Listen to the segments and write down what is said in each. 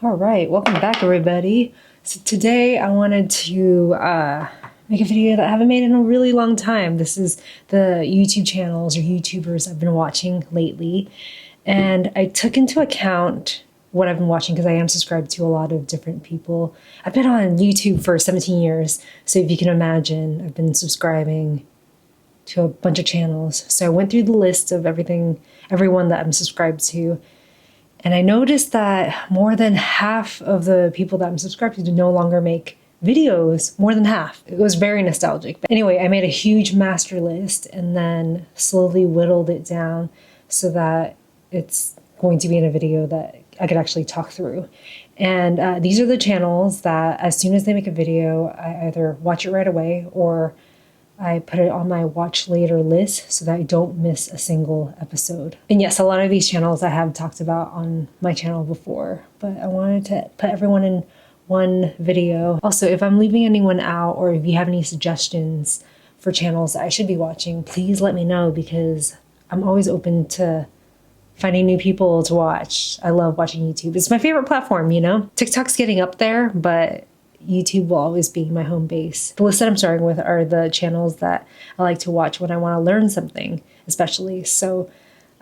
All right, welcome back everybody. So today I wanted to make a video that I haven't made in a really long time. This is the YouTube channels or YouTubers I've been watching lately. And I took into account what I've been watching because I am subscribed to a lot of different people. I've been on YouTube for 17 years. So if you can imagine, I've been subscribing to a bunch of channels. So I went through the list of everyone that I'm subscribed to. And I noticed that more than half of the people that I'm subscribed to do no longer make videos, more than half. It was very nostalgic. But anyway, I made a huge master list and then slowly whittled it down so that it's going to be in a video that I could actually talk through. And these are the channels that as soon as they make a video, I either watch it right away or I put it on my watch later list so that I don't miss a single episode. And yes, a lot of these channels I have talked about on my channel before, but I wanted to put everyone in one video. Also, if I'm leaving anyone out or if you have any suggestions for channels that I should be watching, please let me know because I'm always open to finding new people to watch. I love watching YouTube. It's my favorite platform, you know? TikTok's getting up there, but YouTube will always be my home base. The list that I'm starting with are the channels that I like to watch when I want to learn something, especially. So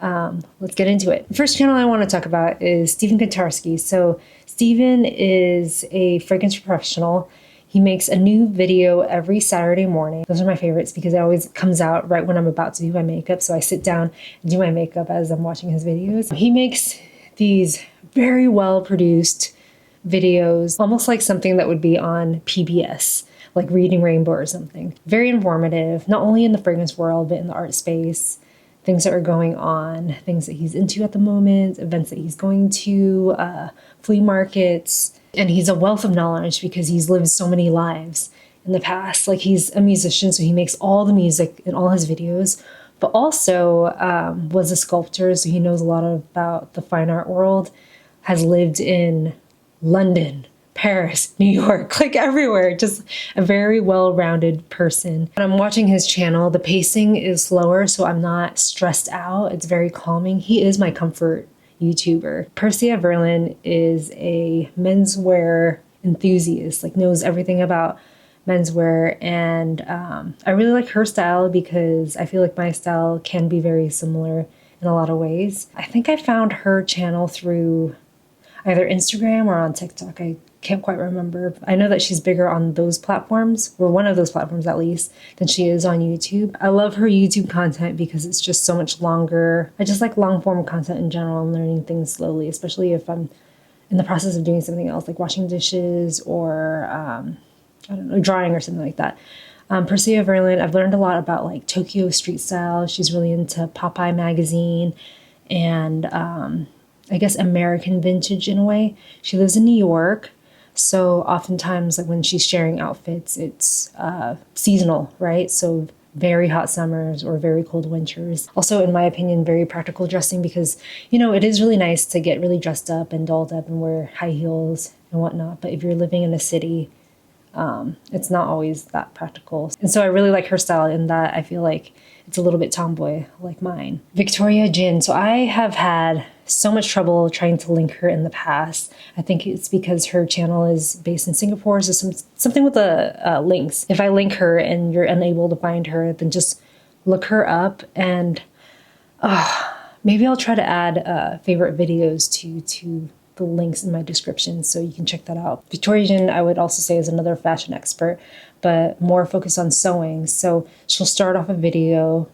let's get into it. The first channel I want to talk about is Steven Kontarski. So Steven is a fragrance professional. He makes a new video every Saturday morning. Those are my favorites because it always comes out right when I'm about to do my makeup. So I sit down and do my makeup as I'm watching his videos. He makes these very well produced videos, almost like something that would be on PBS, like Reading Rainbow or something. Very informative, not only in the fragrance world, but in the art space, things that are going on, things that he's into at the moment, events that he's going to, flea markets. And he's a wealth of knowledge because he's lived so many lives in the past. Like he's a musician, so he makes all the music in all his videos, but also was a sculptor, so he knows a lot about the fine art world, has lived in London, Paris, New York, like everywhere. Just a very well-rounded person. When I'm watching his channel, the pacing is slower, so I'm not stressed out. It's very calming. He is my comfort YouTuber. Pia Verlin is a menswear enthusiast, like knows everything about menswear, and I really like her style because I feel like my style can be very similar in a lot of ways. I think I found her channel through either Instagram or on TikTok. I can't quite remember. I know that she's bigger on those platforms, or one of those platforms at least, than she is on YouTube. I love her YouTube content because it's just so much longer. I just like long form content in general and learning things slowly, especially if I'm in the process of doing something else, like washing dishes or, I don't know, drawing or something like that. Pia Verlin, I've learned a lot about like Tokyo street style. She's really into Popeye magazine and I guess American vintage in a way. She lives in New York, so oftentimes like when she's sharing outfits, it's seasonal, right? So very hot summers or very cold winters. Also, in my opinion, very practical dressing because, you know, it is really nice to get really dressed up and dolled up and wear high heels and whatnot. But if you're living in a city, it's not always that practical. And so I really like her style in that I feel like it's a little bit tomboy like mine. Victoria Jin. So I have had so much trouble trying to link her in the past. I think it's because her channel is based in Singapore, so something with the links. If I link her and you're unable to find her, then just look her up and maybe I'll try to add favorite videos to the links in my description so you can check that out. Victoria Jin, I would also say, is another fashion expert, but more focused on sewing. So she'll start off a video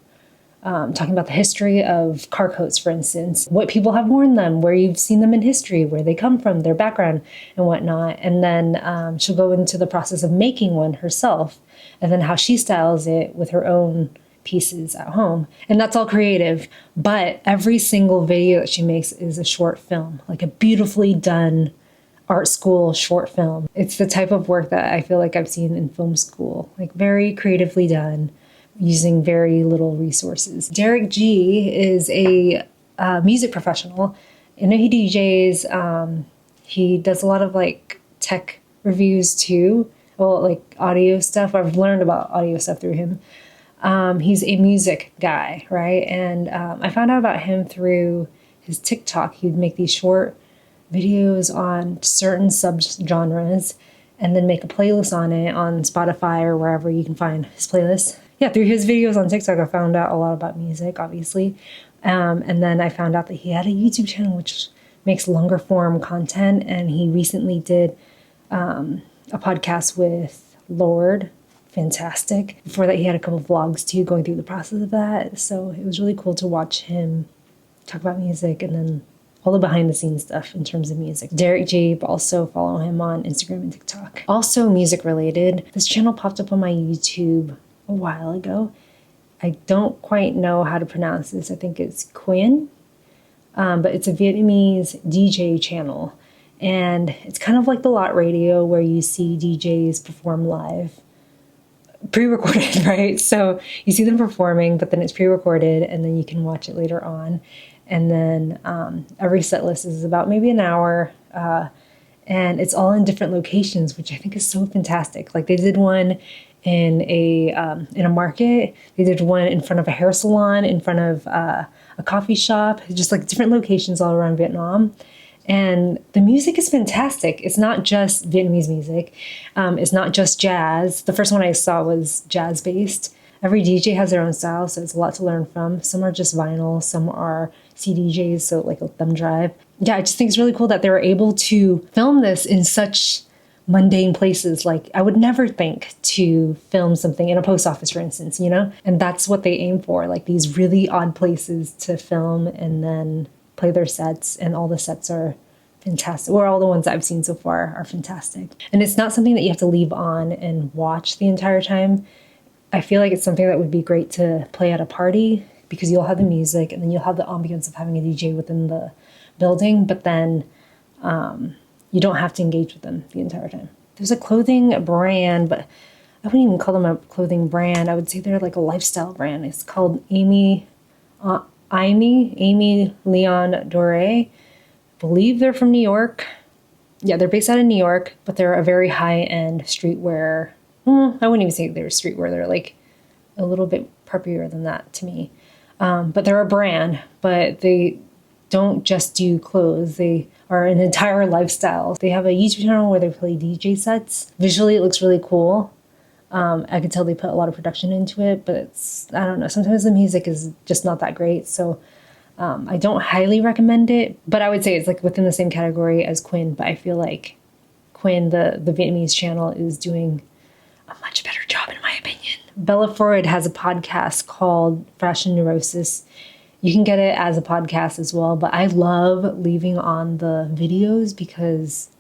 talking about the history of car coats, for instance, what people have worn them, where you've seen them in history, where they come from, their background and whatnot. And then she'll go into the process of making one herself and then how she styles it with her own pieces at home. And that's all creative, but every single video that she makes is a short film, like a beautifully done art school short film. It's the type of work that I feel like I've seen in film school, like very creatively done, using very little resources. Derek G is a music professional. I know he DJs. He does a lot of like tech reviews too. Well, like audio stuff. I've learned about audio stuff through him. He's a music guy, right? And I found out about him through his TikTok. He'd make these short videos on certain subgenres and then make a playlist on it on Spotify or wherever you can find his playlists. Yeah, through his videos on TikTok, I found out a lot about music, obviously. And then I found out that he had a YouTube channel which makes longer form content, and he recently did a podcast with Lorde. Fantastic. Before that, he had a couple of vlogs too, going through the process of that. So it was really cool to watch him talk about music and then all the behind the scenes stuff in terms of music. Derek Jabe, also follow him on Instagram and TikTok. Also music related, this channel popped up on my YouTube a while ago. I don't quite know how to pronounce this. I think it's Quinn, but it's a Vietnamese DJ channel. And it's kind of like the Lot Radio where you see DJs perform live. Pre-recorded, right? So you see them performing, but then it's pre-recorded and then you can watch it later on. And then every set list is about maybe an hour, and it's all in different locations, which I think is so fantastic. Like they did one in a market, they did one in front of a hair salon, in front of a coffee shop, just like different locations all around Vietnam. And the music is fantastic. It's not just Vietnamese music. It's not just jazz. The first one I saw was jazz based. Every DJ has their own style, so it's a lot to learn from. Some are just vinyl, some are CDJs, so like a thumb drive. Yeah, I just think it's really cool that they were able to film this in such mundane places. Like I would never think to film something in a post office, for instance, you know? And that's what they aim for, like these really odd places to film and then play their sets, and all the sets are fantastic. Or all the ones I've seen so far are fantastic. And it's not something that you have to leave on and watch the entire time. I feel like it's something that would be great to play at a party because you'll have the music and then you'll have the ambience of having a DJ within the building, but then you don't have to engage with them the entire time. There's a clothing brand, but I wouldn't even call them a clothing brand. I would say they're like a lifestyle brand. It's called Amy Leon Dor. I believe they're from New York. Yeah, they're based out of New York, but they're a very high-end streetwear. I wouldn't even say they're streetwear. They're like a little bit preppier than that to me. But they're a brand, but they don't just do clothes. They are an entire lifestyle. They have a YouTube channel where they play DJ sets. Visually, it looks really cool. I could tell they put a lot of production into it, but I don't know. Sometimes the music is just not that great. So I don't highly recommend it, but I would say it's like within the same category as Quinn. But I feel like Quinn, the Vietnamese channel, is doing a much better job in my opinion. Bella Freud has a podcast called Fashion Neurosis. You can get it as a podcast as well, but I love leaving on the videos because,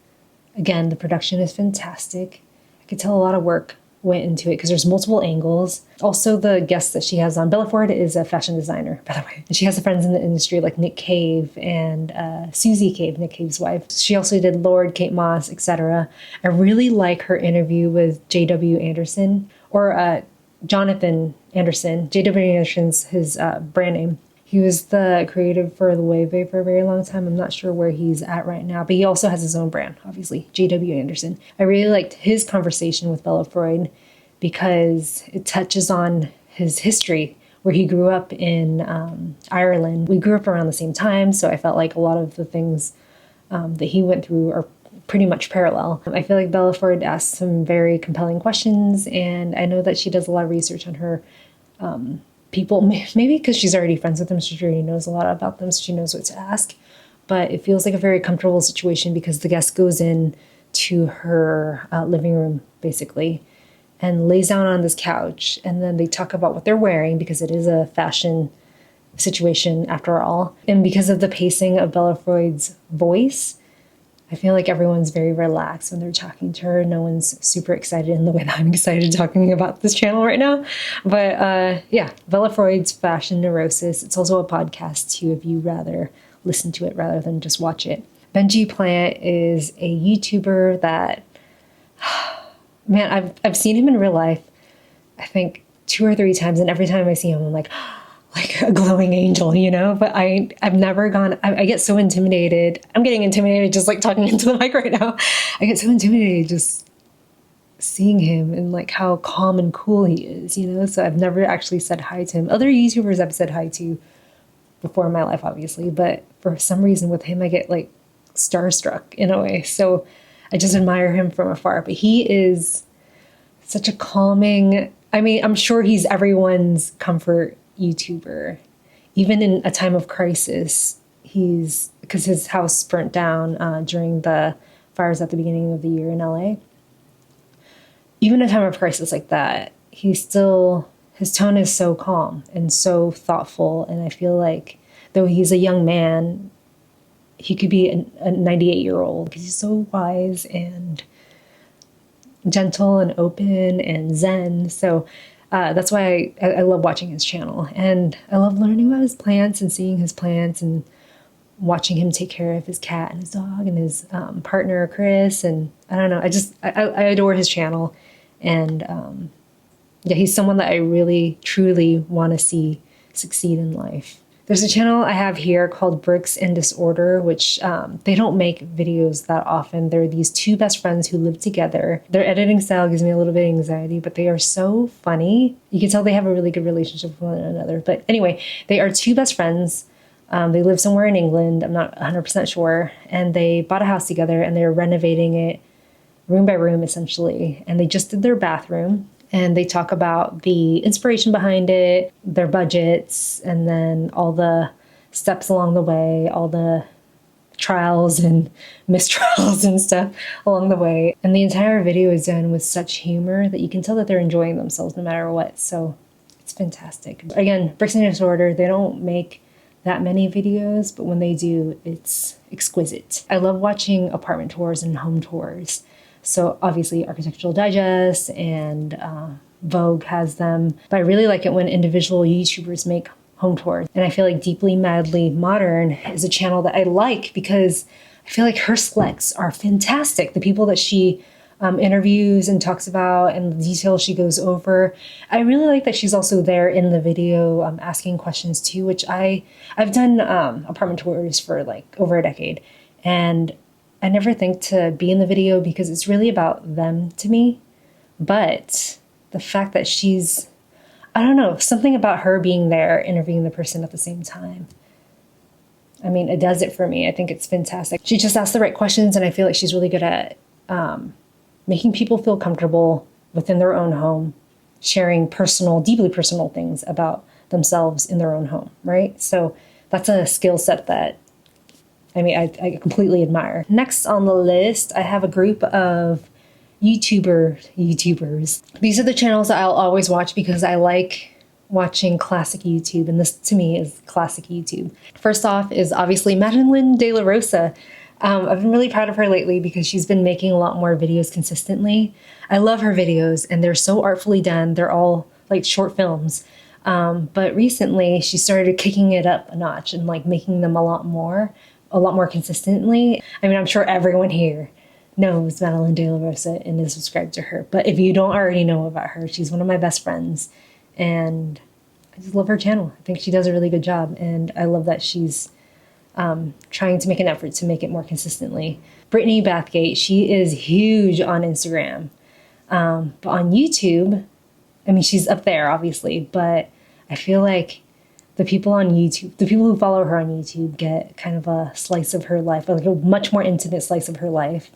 again, the production is fantastic. I could tell a lot of work went into it because there's multiple angles. Also, the guests that she has on, Bella Ford is a fashion designer, by the way. And she has friends in the industry like Nick Cave and Susie Cave, Nick Cave's wife. She also did Lorde, Kate Moss, etc. I really like her interview with J.W. Anderson, or Jonathan Anderson. J.W. Anderson's his brand name. He was the creative for the Wave for a very long time. I'm not sure where he's at right now, but he also has his own brand, obviously, J.W. Anderson. I really liked his conversation with Bella Freud because it touches on his history, where he grew up in Ireland. We grew up around the same time, so I felt like a lot of the things that he went through are pretty much parallel. I feel like Bella Freud asked some very compelling questions, and I know that she does a lot of research on her people, maybe because she's already friends with them, she already knows a lot about them, so she knows what to ask. But it feels like a very comfortable situation because the guest goes in to her living room, basically, and lays down on this couch, and then they talk about what they're wearing because it is a fashion situation after all. And because of the pacing of Bella Freud's voice, I feel like everyone's very relaxed when they're talking to her. No one's super excited in the way that I'm excited talking about this channel right now. But yeah, Bella Freud's Fashion Neurosis. It's also a podcast too if you rather listen to it rather than just watch it. Benji Plant is a YouTuber that, man, I've seen him in real life, I think 2 or 3 times. And every time I see him, I'm like a glowing angel, you know? But I've never gone, I get so intimidated. I'm getting intimidated just like talking into the mic right now. I get so intimidated just seeing him and like how calm and cool he is, you know? So I've never actually said hi to him. Other YouTubers I've said hi to before in my life, obviously. But for some reason with him, I get like starstruck in a way. So I just admire him from afar. But he is such a calming, I mean, I'm sure he's everyone's comfort YouTuber. Even in a time of crisis, because his house burnt down during the fires at the beginning of the year in LA. Even in a time of crisis like that, his tone is so calm and so thoughtful. And I feel like though he's a young man, he could be a 98-year-old because he's so wise and gentle and open and zen. So that's why I love watching his channel. And I love learning about his plants and seeing his plants and watching him take care of his cat and his dog and his partner, Chris. And I don't know, I adore his channel. And yeah, he's someone that I really, truly want to see succeed in life. There's a channel I have here called Bricks and Disorder, which they don't make videos that often. They're these two best friends who live together. Their editing style gives me a little bit of anxiety, but they are so funny. You can tell they have a really good relationship with one another. But anyway, they are two best friends. They live somewhere in England. I'm not 100% sure. And they bought a house together and they're renovating it room by room, essentially. And they just did their bathroom. And they talk about the inspiration behind it, their budgets, and then all the steps along the way, all the trials and mistrials and stuff along the way. And the entire video is done with such humor that you can tell that they're enjoying themselves no matter what. So it's fantastic. Again, Bricks and Disorder, they don't make that many videos, but when they do, it's exquisite. I love watching apartment tours and home tours. So obviously Architectural Digest and Vogue has them. But I really like it when individual YouTubers make home tours. And I feel like Deeply Madly Modern is a channel that I like because I feel like her selects are fantastic. The people that she interviews and talks about and the details she goes over. I really like that she's also there in the video asking questions too, which I've done apartment tours for like over a decade. And I never think to be in the video because it's really about them to me. But the fact that she's, I don't know, something about her being there, interviewing the person at the same time. I mean, it does it for me. I think it's fantastic. She just asks the right questions, and I feel like she's really good at making people feel comfortable within their own home, sharing personal, deeply personal things about themselves in their own home, right? So that's a skill set that I completely admire. Next on the list, I have a group of YouTubers. These are the channels that I'll always watch because I like watching classic YouTube, and this to me is classic YouTube. First off is obviously Meline de la Rosa. I've been really proud of her lately because she's been making a lot more videos consistently. I love her videos and they're so artfully done. They're all like short films. But recently she started kicking it up a notch and like making them a lot more consistently. I mean, I'm sure everyone here knows Meline de la Rosa and is subscribed to her. But if you don't already know about her, she's one of my best friends. And I just love her channel. I think she does a really good job. And I love that she's trying to make an effort to make it more consistently. Britney Bathgate, she is huge on Instagram. But on YouTube, I mean, she's up there, obviously. But I feel like the people on YouTube, the people who follow her on YouTube get kind of a slice of her life, like a much more intimate slice of her life.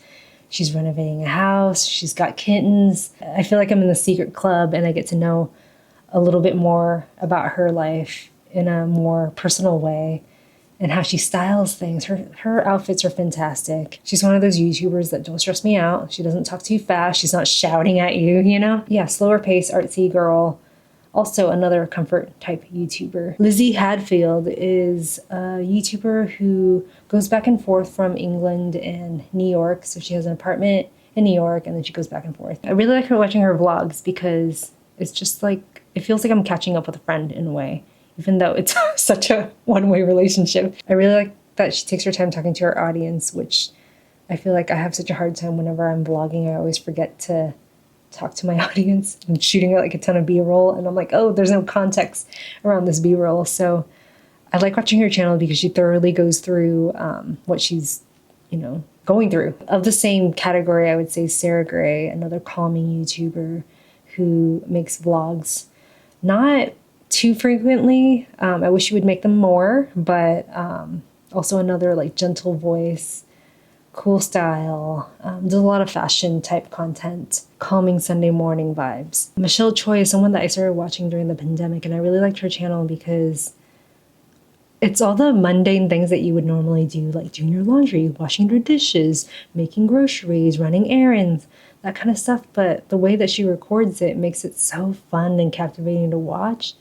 She's renovating a house. She's got kittens. I feel like I'm in the secret club and I get to know a little bit more about her life in a more personal way and how she styles things. Her outfits are fantastic. She's one of those YouTubers that don't stress me out. She doesn't talk too fast. She's not shouting at you, you know? Yeah, slower pace, artsy girl. Also another comfort type YouTuber. Lizzy Hadfield is a YouTuber who goes back and forth from England and New York. So she has an apartment in New York and then she goes back and forth. I really like her watching her vlogs because it's just like, it feels like I'm catching up with a friend in a way, even though it's such a one-way relationship. I really like that she takes her time talking to her audience, which I feel like I have such a hard time whenever I'm vlogging. I always forget to talk to my audience. I'm shooting like a ton of B-roll and I'm like, oh, there's no context around this B-roll. So I like watching her channel because she thoroughly goes through what she's, going through. Of the same category, I would say Sarah Gray, another calming YouTuber who makes vlogs. Not too frequently. I wish she would make them more, but also another like gentle voice, cool style, does a lot of fashion type content, calming Sunday morning vibes. Michelle Choi is someone that I started watching during the pandemic, and I really liked her channel because it's all the mundane things that you would normally do, like doing your laundry, washing your dishes, making groceries, running errands, that kind of stuff. But the way that she records it makes it so fun and captivating to watch.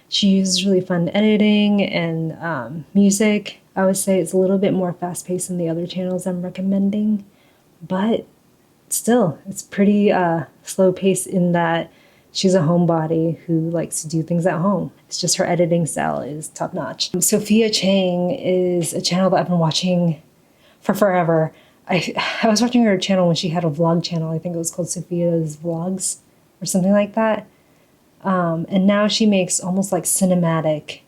She uses really fun editing and music. I would say it's a little bit more fast-paced than the other channels I'm recommending, but still, it's pretty slow-paced in that she's a homebody who likes to do things at home. It's just her editing style is top-notch. Sophia Chang is a channel that I've been watching for forever. I was watching her channel when she had a vlog channel. I think it was called Sophia's Vlogs or something like that. And now she makes almost like cinematic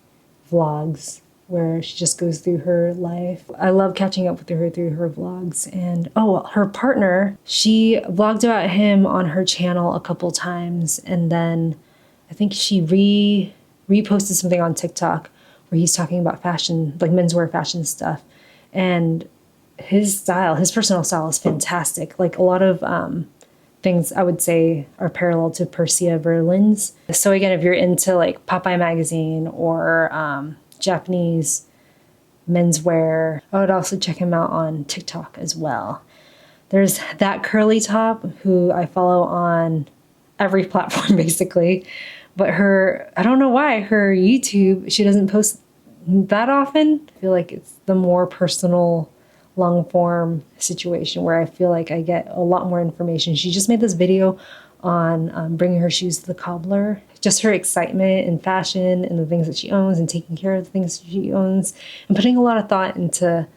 vlogs where she just goes through her life. I love catching up with her through her vlogs. And her partner, she vlogged about him on her channel a couple times, and then I think she reposted something on TikTok where he's talking about fashion, like menswear fashion stuff. And his personal style is fantastic. Like a lot of things I would say are parallel to Pia Verlin's. So again, if you're into like Popeye magazine or Japanese menswear, I would also check him out on TikTok as well. There's That Curly Top, who I follow on every platform basically, but I don't know why, her YouTube, she doesn't post that often. I feel like it's the more personal long form situation where I feel like I get a lot more information. She just made this video on bringing her shoes to the cobbler. Just her excitement in fashion and the things that she owns and taking care of the things she owns and putting a lot of thought into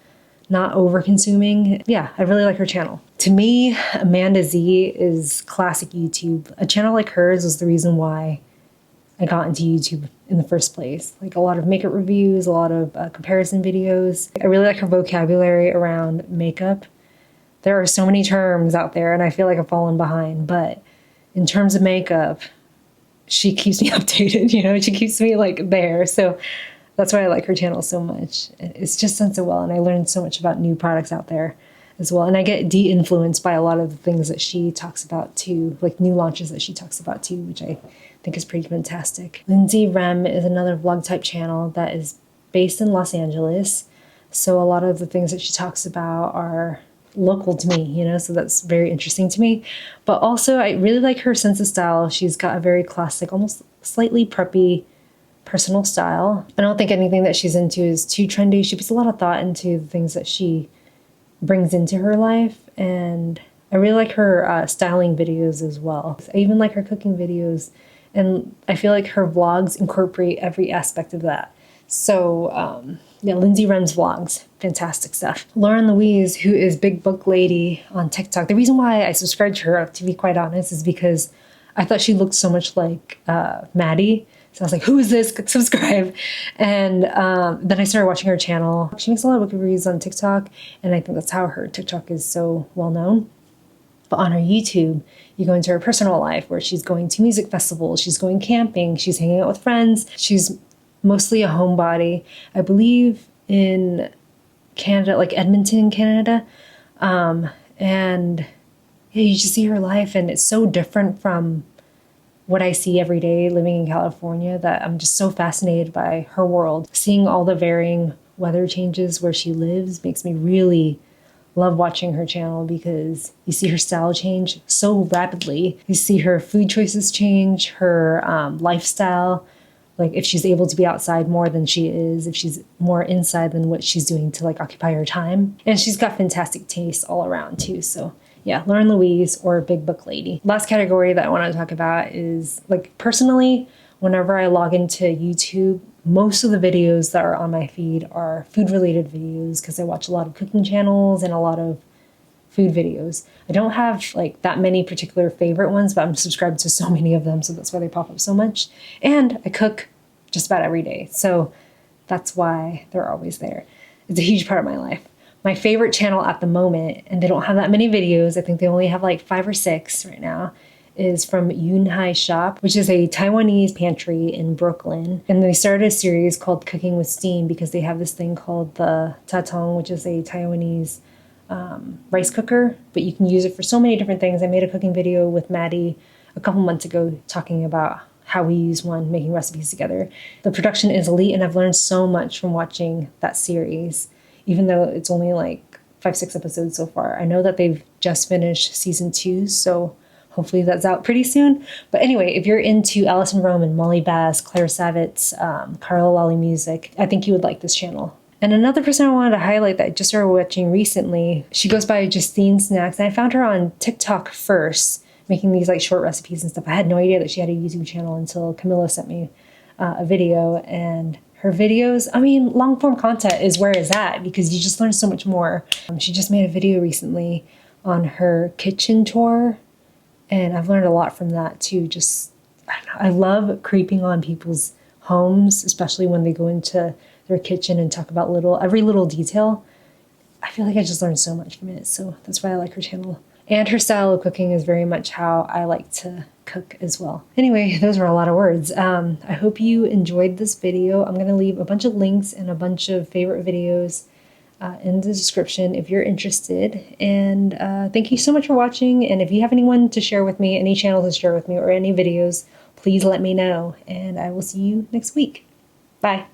not over consuming. Yeah, I really like her channel. To me, Amanda Z is classic YouTube. A channel like hers was the reason why I got into YouTube in the first place. Like a lot of makeup reviews, a lot of comparison videos. I really like her vocabulary around makeup. There are so many terms out there and I feel like I've fallen behind, but in terms of makeup, she keeps me updated, you know, she keeps me like there. So that's why I like her channel so much. It's just done so well, and I learned so much about new products out there as well. And I get de-influenced by a lot of the things that she talks about too, like new launches that she talks about too, which I think is pretty fantastic. Lindsy Rem is another vlog type channel that is based in Los Angeles. So a lot of the things that she talks about are local to me, you know, so that's very interesting to me. But also I really like her sense of style. She's got a very classic, almost slightly preppy personal style. I don't think anything that she's into is too trendy. She puts a lot of thought into the things that she brings into her life, and I really like her styling videos as well. I even like her cooking videos, and I feel like her vlogs incorporate every aspect of that. So yeah, Lindsy Rem's vlogs, fantastic stuff. Louise, who is Big Book Lady on TikTok. The reason why I subscribed to her, to be quite honest, is because I thought she looked so much like Maddie. So I was like, who is this? Subscribe. And then I started watching her channel. She makes a lot of book reviews on TikTok, and I think that's how her TikTok is so well known. But on her YouTube, you go into her personal life where she's going to music festivals, she's going camping, she's hanging out with friends. She's mostly a homebody, I believe in Canada, like Edmonton, Canada. And yeah, you just see her life, and it's so different from what I see every day living in California that I'm just so fascinated by her world. Seeing all the varying weather changes where she lives makes me really love watching her channel, because you see her style change so rapidly. You see her food choices change, her lifestyle, like if she's able to be outside more than she is, if she's more inside than what she's doing to like occupy her time. And she's got fantastic taste all around too. So yeah, Louise or Big Book Lady. Last category that I want to talk about is, like, personally, whenever I log into YouTube, most of the videos that are on my feed are food related videos, because I watch a lot of cooking channels and a lot of food videos. I don't have like that many particular favorite ones, but I'm subscribed to so many of them, so that's why they pop up so much. And I cook just about every day, so that's why they're always there. It's a huge part of my life. My favorite channel at the moment, and they don't have that many videos, I think they only have like 5 or 6 right now, is from Yunhai Shop, which is a Taiwanese pantry in Brooklyn. And they started a series called Cooking with Steam because they have this thing called the tatong, which is a Taiwanese rice cooker, but you can use it for so many different things. I made a cooking video with Maddie a couple months ago talking about how we use one, making recipes together. The production is elite, and I've learned so much from watching that series, even though it's only like 5-6 episodes so far. I know that they've just finished season 2, so hopefully that's out pretty soon. But anyway, if you're into Alison Roman, Molly Bass, Claire Savitz, Carla Lolly Music, I think you would like this channel. And another person I wanted to highlight that I just started watching recently, she goes by Justine Snacks, and I found her on TikTok first, making these like short recipes and stuff. I had no idea that she had a YouTube channel until Camilla sent me a video, and her videos, I mean, long form content is where it's at because you just learn so much more. She just made a video recently on her kitchen tour, and I've learned a lot from that too. Just, I don't know, I love creeping on people's homes, especially when they go into their kitchen and talk about every little detail. I feel like I just learned so much from it, so that's why I like her channel. And her style of cooking is very much how I like to cook as well. Anyway, those were a lot of words. I hope you enjoyed this video. I'm gonna leave a bunch of links and a bunch of favorite videos in the description if you're interested. And thank you so much for watching. And if you have anyone to share with me, any channel to share with me, or any videos, please let me know. And I will see you next week. Bye.